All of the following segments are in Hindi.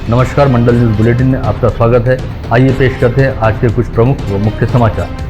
नमस्कार, मंडल न्यूज बुलेटिन में आपका स्वागत है। आइए पेश करते हैं आज के कुछ प्रमुख व मुख्य समाचार।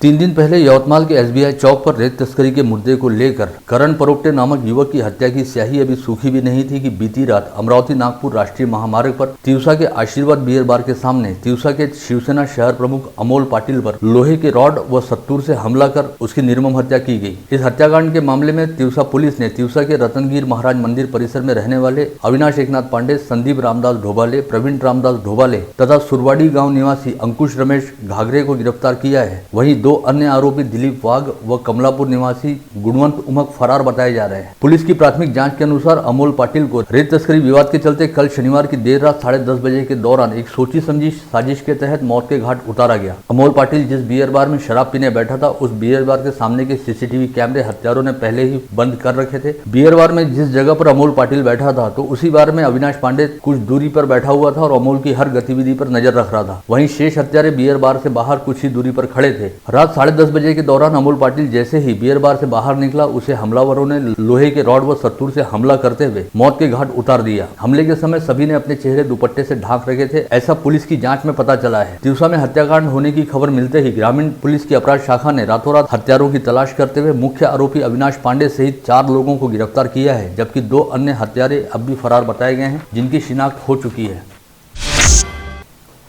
तीन दिन पहले यवतमाल के एसबीआई चौक पर रेत तस्करी के मुद्दे को लेकर करण परोक्टे नामक युवक की हत्या की स्याही अभी सूखी भी नहीं थी कि बीती रात अमरावती नागपुर राष्ट्रीय महामार्ग पर तिवसा के आशीर्वाद बियर बार के सामने तिवसा के शिवसेना शहर प्रमुख अमोल पाटिल पर लोहे के रॉड व सत्तूर से हमला कर उसकी निर्मम हत्या की गई। इस हत्याकांड के मामले में तिवसा पुलिस ने तिवसा के रतनगीर महाराज मंदिर परिसर में रहने वाले अविनाश एकनाथ पांडे, संदीप रामदास ढोबाले, प्रवीण रामदास ढोबाले तथा सुरवाड़ी गाँव निवासी अंकुश रमेश घाघरे को गिरफ्तार किया है। वहीं दो अन्य आरोपी दिलीप वाघ व कमलापुर निवासी गुणवंत उमक फरार बताए जा रहे हैं। पुलिस की प्राथमिक जांच के अनुसार अमोल पाटिल को रेत तस्करी विवाद के चलते कल शनिवार की देर रात 10:30 बजे के दौरान एक सोची समझी साजिश के तहत मौत के घाट उतारा गया। अमोल पाटिल जिस बियर बार में शराब पीने बैठा था, उस बियर बार के सामने के सीसीटीवी कैमरे हत्यारों ने पहले ही बंद कर रखे थे। बियर बार में जिस जगह पर अमोल पाटिल बैठा था, तो उसी बार में अविनाश पांडे कुछ दूरी पर बैठा हुआ था और अमोल की हर गतिविधि पर नजर रख रहा था। वहीं शेष हत्यारे बियर बार से बाहर कुछ ही दूरी पर खड़े थे। रात 10:30 बजे के दौरान अमोल पाटिल जैसे ही बियर बार से बाहर निकला, उसे हमलावरों ने लोहे के रॉड व सत्तूर से हमला करते हुए मौत के घाट उतार दिया। हमले के समय सभी ने अपने चेहरे दुपट्टे से ढांक रखे थे, ऐसा पुलिस की जांच में पता चला है। तिवसा में हत्याकांड होने की खबर मिलते ही ग्रामीण पुलिस की अपराध शाखा ने रातों रात हत्यारों की तलाश करते हुए मुख्य आरोपी अविनाश पांडे सहित 4 लोगों को गिरफ्तार किया है, जबकि 2 अन्य हत्यारे अब भी फरार बताए गए हैं, जिनकी शिनाख्त हो चुकी है।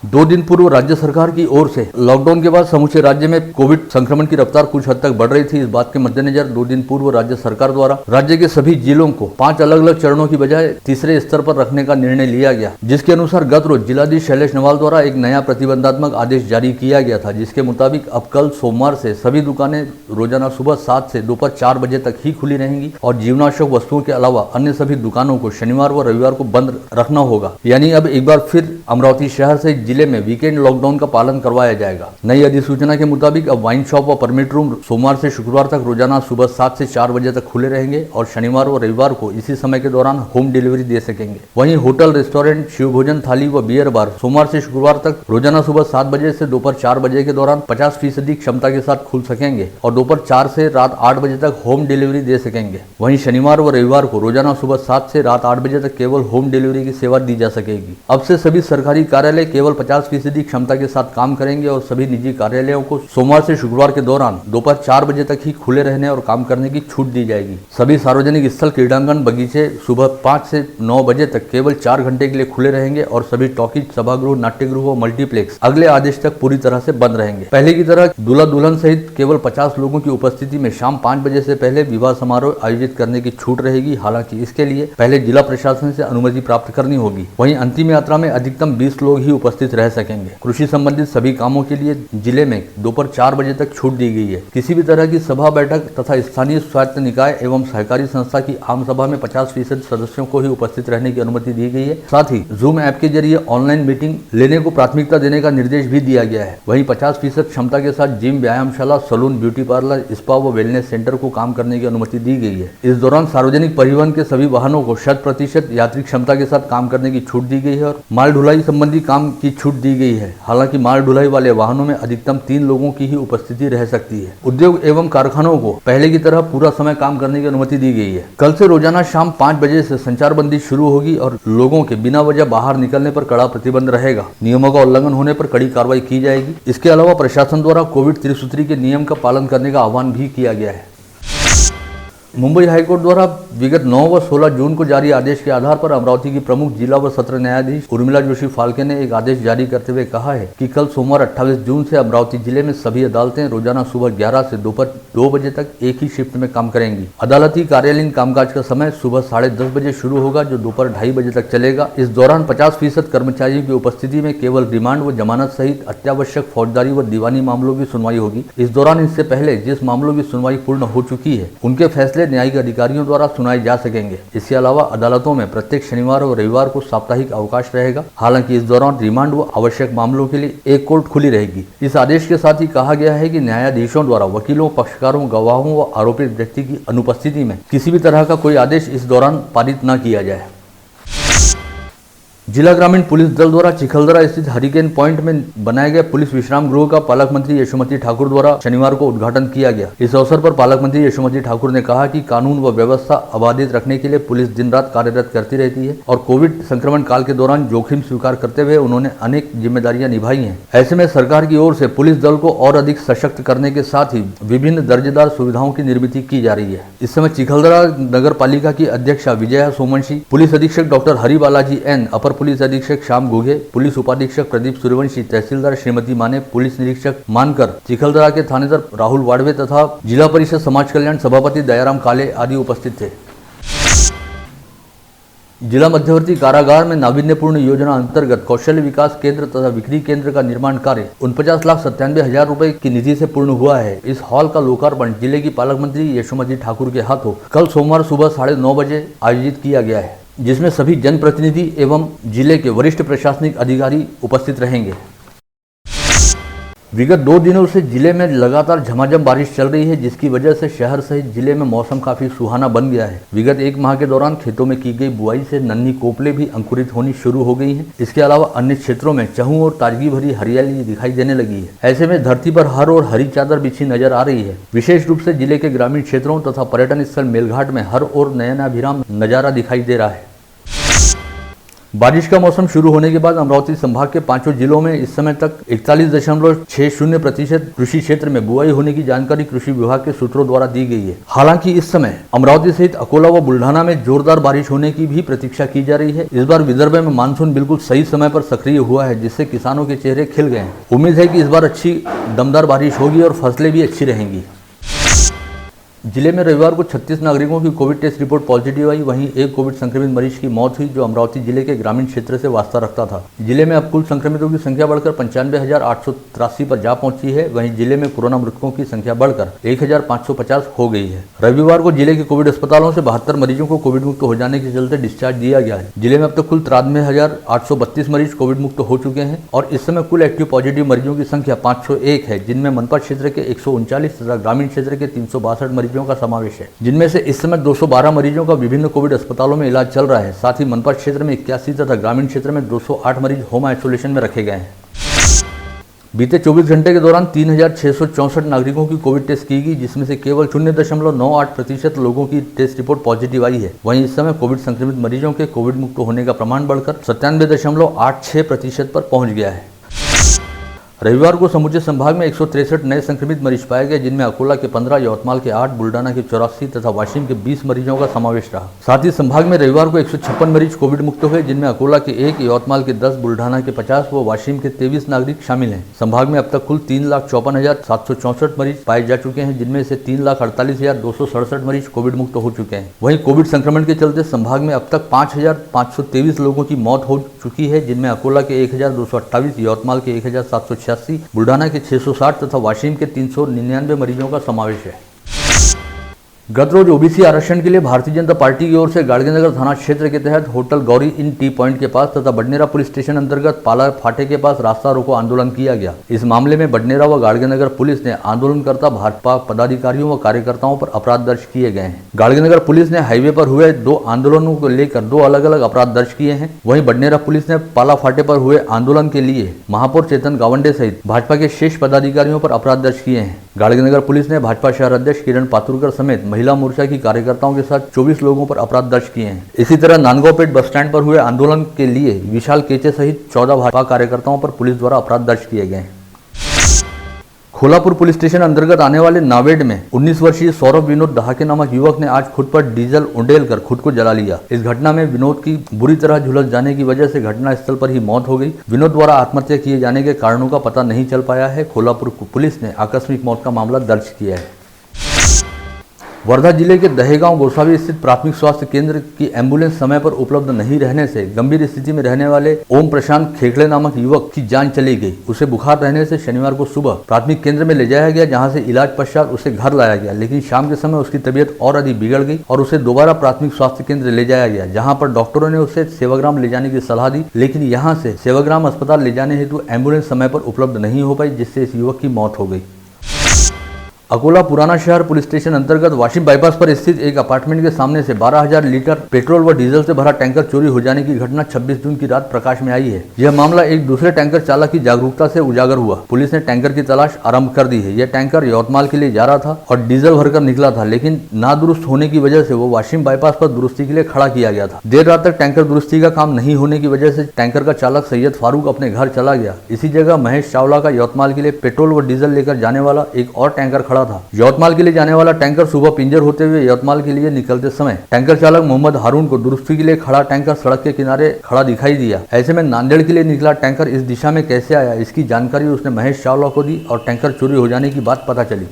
2 दिन पूर्व राज्य सरकार की ओर से लॉकडाउन के बाद समूचे राज्य में कोविड संक्रमण की रफ्तार कुछ हद तक बढ़ रही थी। इस बात के मद्देनजर 2 दिन पूर्व राज्य सरकार द्वारा राज्य के सभी जिलों को 5 अलग अलग चरणों की बजाय तीसरे स्तर पर रखने का निर्णय लिया गया, जिसके अनुसार गत रोज जिलाधीश शैलेश नवाल द्वारा एक नया प्रतिबंधात्मक आदेश जारी किया गया था, जिसके मुताबिक अब कल सोमवार से सभी दुकानें रोजाना सुबह 7 से दोपहर 4 बजे तक ही खुली रहेंगी और जीवनावश्यक वस्तुओं के अलावा अन्य सभी दुकानों को शनिवार व रविवार को बंद रखना होगा। यानी अब एक बार फिर अमरावती शहर से जिले में वीकेंड लॉकडाउन का पालन करवाया जाएगा। नई अधिसूचना के मुताबिक अब वाइन शॉप व परमिट रूम सोमवार से शुक्रवार तक रोजाना सुबह 7 से 4 बजे तक खुले रहेंगे और शनिवार व रविवार को इसी समय के दौरान होम डिलीवरी दे सकेंगे। वहीं होटल, रेस्टोरेंट, शिव भोजन थाली व बियर बार सोमवार से शुक्रवार तक रोजाना सुबह 7 बजे से दोपहर 4 बजे के दौरान 50% क्षमता के साथ खुल सकेंगे और दोपहर 4 से रात 8 बजे तक होम डिलीवरी दे सकेंगे। वहीं शनिवार व रविवार को रोजाना सुबह 7 से रात 8 बजे तक केवल होम डिलीवरी की सेवा दी जा सकेगी। अब से सभी सरकारी कार्यालय केवल 50% क्षमता के साथ काम करेंगे और सभी निजी कार्यालयों को सोमवार से शुक्रवार के दौरान दोपहर 4 बजे तक ही खुले रहने और काम करने की छूट दी जाएगी। सभी सार्वजनिक स्थल, क्रीड़ांगन, बगीचे सुबह 5 से 9 बजे तक केवल 4 घंटे के लिए खुले रहेंगे और सभी टॉकीज, सभागृह, नाट्यगृह और मल्टीप्लेक्स अगले आदेश तक पूरी तरह से बंद रहेंगे। पहले की तरह दूल्हा दुल्हन सहित केवल 50 लोगों की उपस्थिति में शाम 5 बजे से पहले विवाह समारोह आयोजित करने की छूट रहेगी। हालांकि इसके लिए पहले जिला प्रशासन से अनुमति प्राप्त करनी होगी। वहीं अंतिम यात्रा में अधिकतम 20 लोग ही उपस्थित रह सकेंगे। कृषि संबंधित सभी कामों के लिए जिले में दोपहर 4 बजे तक छूट दी गई है। किसी भी तरह की सभा, बैठक तथा स्थानीय स्वायत्त निकाय एवं सहकारी संस्था की आम सभा में 50% सदस्यों को ही उपस्थित रहने की अनुमति दी गई है। साथ ही जूम ऐप के जरिए ऑनलाइन मीटिंग लेने को प्राथमिकता देने का निर्देश भी दिया गया है। वहीं 50% क्षमता के साथ जिम, व्यायामशाला, सलून, ब्यूटी पार्लर, स्पा व वेलनेस सेंटर को काम करने की अनुमति दी गई है। इस दौरान सार्वजनिक परिवहन के सभी वाहनों को 100% यात्री क्षमता के साथ काम करने की छूट दी गई है और माल ढुलाई संबंधी काम की छूट दी गई है। हालांकि माल ढुलाई वाले वाहनों में अधिकतम 3 लोगों की ही उपस्थिति रह सकती है। उद्योग एवं कारखानों को पहले की तरह पूरा समय काम करने की अनुमति दी गई है। कल से रोजाना शाम 5 बजे से संचारबंदी शुरू होगी और लोगों के बिना वजह बाहर निकलने पर कड़ा प्रतिबंध रहेगा। नियमों का उल्लंघन होने पर कड़ी कार्रवाई की जाएगी। इसके अलावा प्रशासन द्वारा कोविड त्रिसूत्री के नियम का पालन करने का आह्वान भी किया गया है। मुंबई हाईकोर्ट द्वारा विगत 9 व 16 जून को जारी आदेश के आधार पर अमरावती की प्रमुख जिला व सत्र न्यायाधीश उर्मिला जोशी फाल्के ने एक आदेश जारी करते हुए कहा है कि कल सोमवार 28 जून से अमरावती जिले में सभी अदालतें रोजाना सुबह 11 से दोपहर 2 बजे तक एक ही शिफ्ट में काम करेंगी। अदालती कार्यालयीन कामकाज का समय सुबह 10:30 बजे शुरू होगा, जो दोपहर 2:30 बजे तक चलेगा। इस दौरान 50% कर्मचारियों की उपस्थिति में केवल रिमांड व जमानत सहित अत्यावश्यक फौजदारी व दीवानी मामलों की सुनवाई होगी। इस दौरान इससे पहले जिस मामलों की सुनवाई पूर्ण हो चुकी है, उनके फैसले न्यायिक अधिकारियों द्वारा सुनाए जा सकेंगे। इसके अलावा अदालतों में प्रत्येक शनिवार और रविवार को साप्ताहिक अवकाश रहेगा। हालांकि इस दौरान रिमांड व आवश्यक मामलों के लिए एक कोर्ट खुली रहेगी। इस आदेश के साथ ही कहा गया है कि न्यायाधीशों द्वारा वकीलों, पक्षकारों, गवाहों व आरोपित व्यक्ति की अनुपस्थिति में किसी भी तरह का कोई आदेश इस दौरान पारित न किया जाए। जिला ग्रामीण पुलिस दल द्वारा चिखलदरा स्थित हरिकेन पॉइंट में बनाए गए पुलिस विश्राम गृह का पालक मंत्री यशोमती ठाकुर द्वारा शनिवार को उद्घाटन किया गया। इस अवसर पर पालक मंत्री यशोमती ठाकुर ने कहा कि कानून व व्यवस्था अबाधित रखने के लिए पुलिस दिन रात कार्यरत करती रहती है और कोविड संक्रमण काल के दौरान जोखिम स्वीकार करते हुए उन्होंने अनेक जिम्मेदारियां निभाई हैं। ऐसे में सरकार की ओर से पुलिस दल को और अधिक सशक्त करने के साथ ही विभिन्न दर्जेदार सुविधाओं की निर्मित की जा रही है। इस समय चिखलदरा नगर पालिका की अध्यक्षा विजया सोमवंशी, पुलिस अधीक्षक डॉक्टर हरि बालाजी एन, अपर पुलिस अधीक्षक श्याम घुगे, पुलिस उपाधीक्षक प्रदीप सूर्यवंशी, तहसीलदार श्रीमती माने, पुलिस निरीक्षक मानकर, चिखलदरा के थानेदार राहुल वाड़वे तथा जिला परिषद समाज कल्याण सभापति दयाराम काले आदि उपस्थित थे। जिला मध्यवर्ती कारागार में नावीन्यपूर्ण योजना अंतर्गत कौशल्य विकास केंद्र तथा बिक्री केंद्र का निर्माण कार्य 49,97,000 रुपए की निधि से पूर्ण हुआ है। इस हॉल का लोकार्पण जिले की पालक मंत्री यशोमती ठाकुर के हाथों कल सोमवार सुबह 9:30 बजे आयोजित किया गया है, जिसमें सभी जनप्रतिनिधि एवं जिले के वरिष्ठ प्रशासनिक अधिकारी उपस्थित रहेंगे। विगत 2 दिनों से जिले में लगातार झमाझम बारिश चल रही है, जिसकी वजह से शहर सहित जिले में मौसम काफी सुहाना बन गया है। विगत 1 माह के दौरान खेतों में की गई बुआई से नन्ही कोपले भी अंकुरित होनी शुरू हो गई हैं। इसके अलावा अन्य क्षेत्रों में चहु और ताजगी भरी हरियाली दिखाई देने लगी है। ऐसे में धरती पर हर ओर हरी चादर बिछी नजर आ रही है। विशेष रूप से जिले के ग्रामीण क्षेत्रों तथा पर्यटन स्थल मेलघाट में हर ओर नयनाभिराम नजारा दिखाई दे रहा है। बारिश का मौसम शुरू होने के बाद अमरावती संभाग के 5 जिलों में इस समय तक 41.60% कृषि क्षेत्र में बुआई होने की जानकारी कृषि विभाग के सूत्रों द्वारा दी गई है। हालांकि इस समय अमरावती सहित अकोला व बुल्ढाना में जोरदार बारिश होने की भी प्रतीक्षा की जा रही है। इस बार विदर्भ में मानसून बिल्कुल सही समय पर सक्रिय हुआ है, जिससे किसानों के चेहरे खिल गए हैं। उम्मीद है कि इस बार अच्छी दमदार बारिश होगी और फसलें भी अच्छी रहेंगी। जिले में रविवार को 36 नागरिकों की कोविड टेस्ट रिपोर्ट पॉजिटिव आई। वहीं एक कोविड संक्रमित मरीज की मौत हुई, जो अमरावती जिले के ग्रामीण क्षेत्र से वास्ता रखता था। जिले में अब कुल संक्रमितों की संख्या बढ़कर 95,883 पर जा पहुंची है। वहीं जिले में कोरोना मृतकों की संख्या बढ़कर 1,550 हो गई है। रविवार को जिले के कोविड अस्पतालों से 72 मरीजों को कोविड मुक्त हो जाने के चलते डिस्चार्ज दिया गया है। जिले में अब तक कुल 93,832 मरीज कोविड मुक्त हो चुके हैं और इस समय कुल एक्टिव पॉजिटिव मरीजों की संख्या 501 है, जिनमें मनपा क्षेत्र के 139 तथा ग्रामीण क्षेत्र के 362 मरीजों का समावेश है, जिनमें से इस समय 212 मरीजों का विभिन्न कोविड अस्पतालों में इलाज चल रहा है। साथ ही मनपा क्षेत्र में 81 तथा ग्रामीण क्षेत्र में 208 मरीज होम आइसोलेशन में रखे गए हैं। बीते 24 घंटे के दौरान 3,664 नागरिकों की कोविड टेस्ट की गई, जिसमें से केवल 0.98% लोगों की टेस्ट रिपोर्ट पॉजिटिव आई है। वहीं इस समय कोविड संक्रमित मरीजों के कोविड मुक्त होने का प्रमाण बढ़कर 97.86% पर पहुंच गया है। रविवार को समूचे संभाग में 163 नए संक्रमित मरीज पाए गए, जिनमें अकोला के 15, यवतमाल के 8, बुल्ढाना के 84 तथा वाशिम के 20 मरीजों का समावेश रहा। साथ ही संभाग में रविवार को 156 मरीज कोविड मुक्त हुए, जिनमें अकोला के 1, यवतमाल के 10, बुल्ढाना के 50 व वाशिम के 23 नागरिक शामिल हैं। संभाग में अब तक कुल 3,54,764 मरीज पाए जा चुके हैं, जिनमें से 3,48,267 मरीज कोविड मुक्त हो चुके हैं। वहीं कोविड संक्रमण के चलते संभाग में अब तक 5,523 लोगों की मौत हो चुकी है, जिनमें अकोला के 1,228, यवतमाल के 1,786, बुल्ढाना के 660 तथा वाशिम के 399 मरीजों का समावेश है। गत रोज ओबीसी आरक्षण के लिए भारतीय जनता पार्टी की ओर से गाड़गेनगर थाना क्षेत्र के तहत होटल गौरी इन टी पॉइंट के पास तथा बडनेरा पुलिस स्टेशन अंतर्गत पाला फाटे के पास रास्ता रोको आंदोलन किया गया। इस मामले में बडनेरा व गाड़गेनगर पुलिस ने आंदोलनकर्ता भाजपा पदाधिकारियों व कार्यकर्ताओं पर अपराध दर्ज किए गए हैं। गाड़गेनगर पुलिस ने हाईवे पर हुए 2 आंदोलनों को लेकर 2 अलग अलग अपराध दर्ज किए हैं। वहीं बडनेरा पुलिस ने पाला फाटे पर हुए आंदोलन के लिए महापौर चेतन गावंडे सहित भाजपा के शेष पदाधिकारियों पर अपराध दर्ज किए हैं। गाड़गेनगर पुलिस ने भाजपा शहर अध्यक्ष किरण पातुरकर समेत महिला मोर्चा की कार्यकर्ताओं के साथ 24 लोगों पर अपराध दर्ज किए हैं। इसी तरह नांदगांवपेट बस स्टैंड पर हुए आंदोलन के लिए विशाल केचे सहित 14 भाजपा कार्यकर्ताओं पर पुलिस द्वारा अपराध दर्ज किए गए हैं। खोलापुर पुलिस स्टेशन अंतर्गत आने वाले नावेड में 19 वर्षीय सौरभ विनोद दहाके नामक युवक ने आज खुद पर डीजल उंडेलकर खुद को जला लिया। इस घटना में विनोद की बुरी तरह झुलस जाने की वजह से घटना स्थल पर ही मौत हो गई। विनोद द्वारा आत्महत्या किए जाने के कारणों का पता नहीं चल पाया है। खोलापुर पुलिस ने आकस्मिक मौत का मामला दर्ज किया है। वर्धा जिले के दहेगांव गोसावी स्थित प्राथमिक स्वास्थ्य केंद्र की एम्बुलेंस समय पर उपलब्ध नहीं रहने से गंभीर स्थिति में रहने वाले ओम प्रशांत खेखड़े नामक युवक की जान चली गई। उसे बुखार रहने से शनिवार को सुबह प्राथमिक केंद्र में ले जाया गया, जहां से इलाज पश्चात उसे घर लाया गया, लेकिन शाम के समय उसकी तबीयत और अधिक बिगड़ गई और उसे दोबारा प्राथमिक स्वास्थ्य केंद्र ले जाया गया, जहाँ पर डॉक्टरों ने उसे सेवाग्राम ले जाने की सलाह दी, लेकिन यहाँ से सेवाग्राम अस्पताल ले जाने हेतु एम्बुलेंस समय पर उपलब्ध नहीं हो पाई, जिससे इस युवक की मौत हो गई। अकोला पुराना शहर पुलिस स्टेशन अंतर्गत वाशिम बाईपास पर स्थित एक अपार्टमेंट के सामने से 12,000 लीटर पेट्रोल व डीजल से भरा टैंकर चोरी हो जाने की घटना 26 जून की रात प्रकाश में आई है। यह मामला एक दूसरे टैंकर चालक की जागरूकता से उजागर हुआ। पुलिस ने टैंकर की तलाश आरंभ कर दी है। यह टैंकर यवतमाल के लिए जा रहा था और डीजल भरकर निकला था, लेकिन नादुरुस्त होने की वजह से वो वाशिम बाईपास पर दुरुस्ती के लिए खड़ा किया गया था। देर रात तक टैंकर दुरुस्ती का काम नहीं होने की वजह से टैंकर का चालक सैयद फारूक अपने घर चला गया। इसी जगह महेश चावला का यवतमाल के लिए पेट्रोल व डीजल लेकर जाने वाला एक और टैंकर खड़ा था। यवतमाल के लिए जाने वाला टैंकर सुबह पिंजर होते हुए यवतमाल के लिए निकलते समय टैंकर चालक मोहम्मद हारून को दुरुस्ती के लिए खड़ा टैंकर सड़क के किनारे खड़ा दिखाई दिया। ऐसे में नांदेड़ के लिए निकला टैंकर इस दिशा में कैसे आया, इसकी जानकारी उसने महेश चावला को दी और टैंकर चोरी हो जाने की बात पता चली।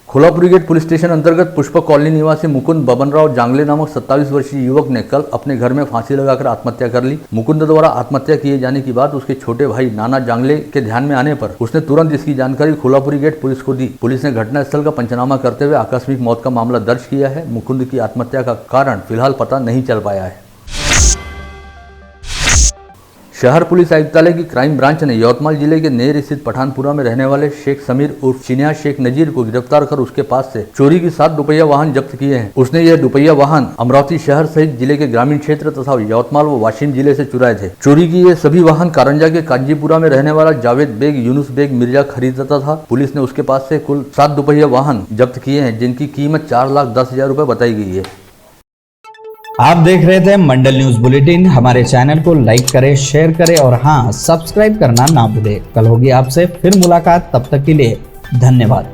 कोल्हापुरी गेट पुलिस स्टेशन अंतर्गत पुष्पक कॉलोनी निवासी मुकुंद बबनराव जांगले नामक 27 वर्षीय युवक ने कल अपने घर में फांसी लगाकर आत्महत्या कर ली। मुकुंद द्वारा आत्महत्या किए जाने की बात उसके छोटे भाई नाना जांगले के ध्यान में आने पर उसने तुरंत इसकी जानकारी कोल्हापुरी गेट पुलिस को दी। पुलिस ने घटनास्थल का पंचनामा करते हुए आकस्मिक मौत का मामला दर्ज किया है। मुकुंद की आत्महत्या का कारण फिलहाल पता नहीं चल पाया है। शहर पुलिस आयुक्तालय की क्राइम ब्रांच ने यवतमाल जिले के नेर स्थित पठानपुरा में रहने वाले शेख समीर उर्फ चिन्या शेख नजीर को गिरफ्तार कर उसके पास से चोरी की 7 दुपहिया वाहन जब्त किए हैं। उसने यह दुपहिया वाहन अमरावती शहर सहित जिले के ग्रामीण क्षेत्र तथा यवतमाल व वाशिम जिले से चुराए थे। चोरी की ये सभी वाहन कारंजा के काजीपुरा में रहने वाला जावेद बेग यूनुस बेग मिर्जा खरीदता था। पुलिस ने उसके पास से कुल 7 दुपहिया वाहन जब्त किए हैं, जिनकी कीमत 4,10,000 रुपए बताई गई है। आप देख रहे थे मंडल न्यूज बुलेटिन। हमारे चैनल को लाइक करें, शेयर करें और हाँ, सब्सक्राइब करना ना भूलें। कल होगी आपसे फिर मुलाकात, तब तक के लिए धन्यवाद।